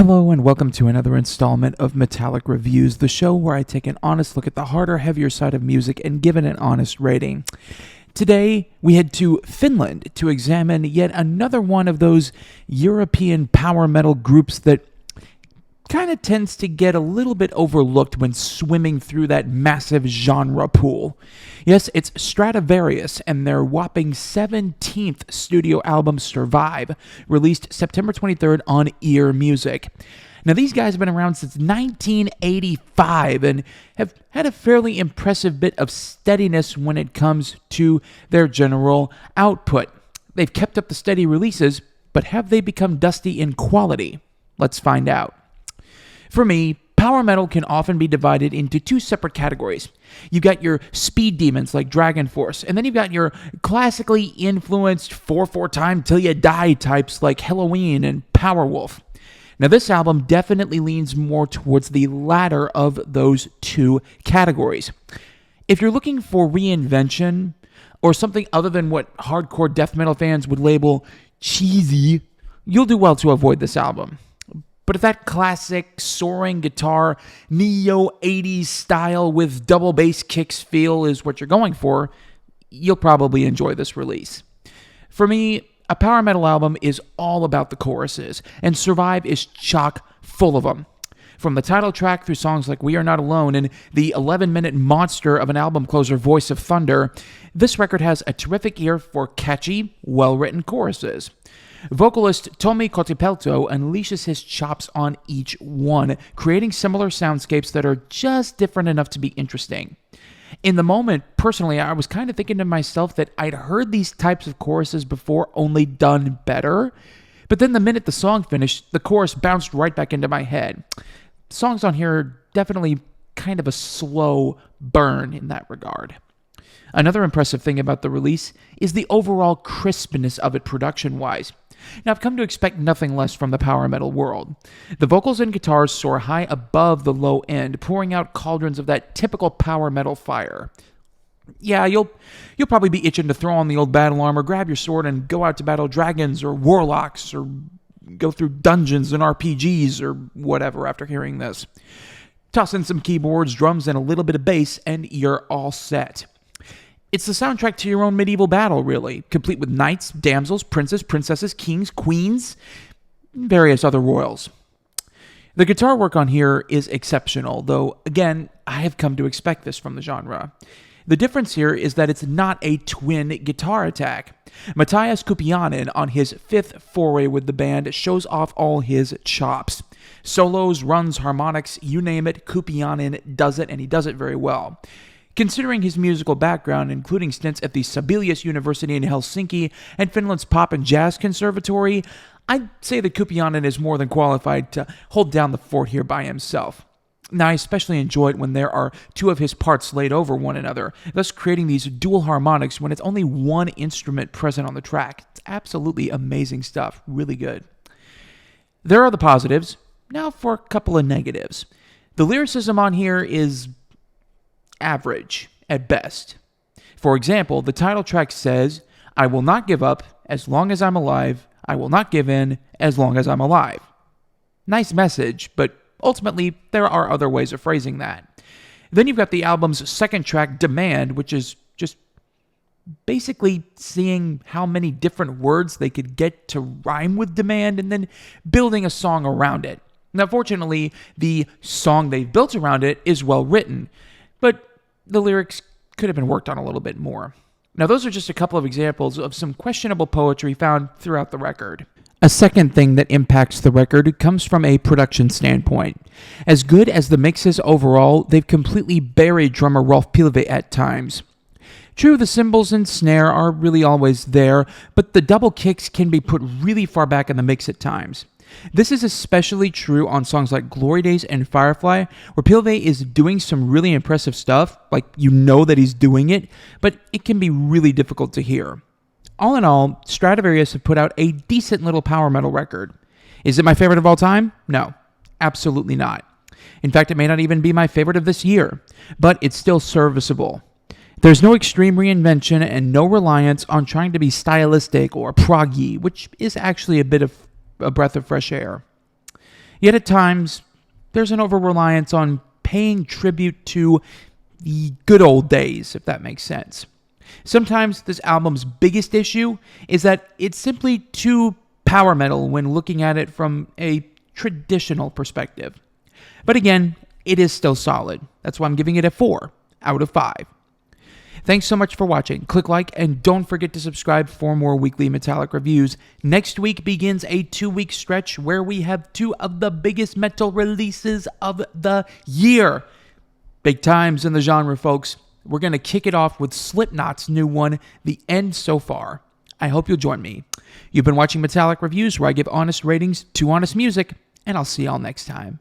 Hello and welcome to another installment of Metallic Reviews, the show where I take an honest look at the harder, heavier side of music and give it an honest rating. Today, we head to Finland to examine yet another one of those European power metal groups that kind of tends to get a little bit overlooked when swimming through that massive genre pool. Yes, it's Stratovarius and their whopping 17th studio album, Survive, released September 23rd on Ear Music. Now, these guys have been around since 1985 and have had a fairly impressive bit of steadiness when it comes to their general output. They've kept up the steady releases, but have they become dusty in quality? Let's find out. For me, power metal can often be divided into two separate categories. You've got your speed demons like Dragon Force, and then you've got your classically influenced 4/4 time till you die types like Halloween and Powerwolf. Now, this album definitely leans more towards the latter of those two categories. If you're looking for reinvention or something other than what hardcore death metal fans would label cheesy, you'll do well to avoid this album. But if that classic soaring guitar, neo-80s style with double bass kicks feel is what you're going for, you'll probably enjoy this release. For me, a power metal album is all about the choruses, and Survive is chock full of them. From the title track through songs like We Are Not Alone and the 11-minute monster of an album closer, Voice of Thunder, this record has a terrific ear for catchy, well-written choruses. Vocalist Tommi Kotipelto unleashes his chops on each one, creating similar soundscapes that are just different enough to be interesting. In the moment, personally, I was kind of thinking to myself that I'd heard these types of choruses before, only done better. But then the minute the song finished, the chorus bounced right back into my head. Songs on here are definitely kind of a slow burn in that regard. Another impressive thing about the release is the overall crispness of it production-wise. Now, I've come to expect nothing less from the power metal world. The vocals and guitars soar high above the low end, pouring out cauldrons of that typical power metal fire. Yeah, you'll probably be itching to throw on the old battle armor, grab your sword, and go out to battle dragons or warlocks, or go through dungeons and RPGs, or whatever after hearing this. Toss in some keyboards, drums, and a little bit of bass, and you're all set. It's the soundtrack to your own medieval battle, really, complete with knights, damsels, princes, princesses, kings, queens, and various other royals. The guitar work on here is exceptional, though, again, I have come to expect this from the genre. The difference here is that it's not a twin guitar attack. Matthias Kupianen, on his fifth foray with the band, shows off all his chops. Solos, runs, harmonics, you name it, Kupianen does it, and he does it very well. Considering his musical background, including stints at the Sibelius University in Helsinki and Finland's Pop and Jazz Conservatory, I'd say that Kupianen is more than qualified to hold down the fort here by himself. Now, I especially enjoy it when there are two of his parts laid over one another, thus creating these dual harmonics when it's only one instrument present on the track. It's absolutely amazing stuff. Really good. There are the positives. Now for a couple of negatives. The lyricism on here is average at best. For example, the title track says, "I will not give up as long as I'm alive. I will not give in as long as I'm alive." Nice message, but ultimately there are other ways of phrasing that. Then you've got the album's second track, Demand, which is just basically seeing how many different words they could get to rhyme with demand and then building a song around it. Now, fortunately, the song they've built around it is well written, but the lyrics could have been worked on a little bit more. Now, those are just a couple of examples of some questionable poetry found throughout the record. A second thing that impacts the record comes from a production standpoint. As good as the mix is overall, they've completely buried drummer Rolf Pilve at times. True, the cymbals and snare are really always there, but the double kicks can be put really far back in the mix at times. This is especially true on songs like Glory Days and Firefly, where Pilve is doing some really impressive stuff, like you know that he's doing it, but it can be really difficult to hear. All in all, Stratovarius have put out a decent little power metal record. Is it my favorite of all time? No, absolutely not. In fact, it may not even be my favorite of this year, but it's still serviceable. There's no extreme reinvention and no reliance on trying to be stylistic or proggy, which is actually a bit of a breath of fresh air. Yet at times, there's an over-reliance on paying tribute to the good old days, if that makes sense. Sometimes this album's biggest issue is that it's simply too power metal when looking at it from a traditional perspective. But again, it is still solid. That's why I'm giving it a 4 out of 5. Thanks so much for watching. Click like and don't forget to subscribe for more weekly Metallic reviews. Next week begins a 2-week stretch where we have 2 of the biggest metal releases of the year. Big times in the genre, folks. We're going to kick it off with Slipknot's new one, The End So Far. I hope you'll join me. You've been watching Metallic Reviews, where I give honest ratings to honest music, and I'll see y'all next time.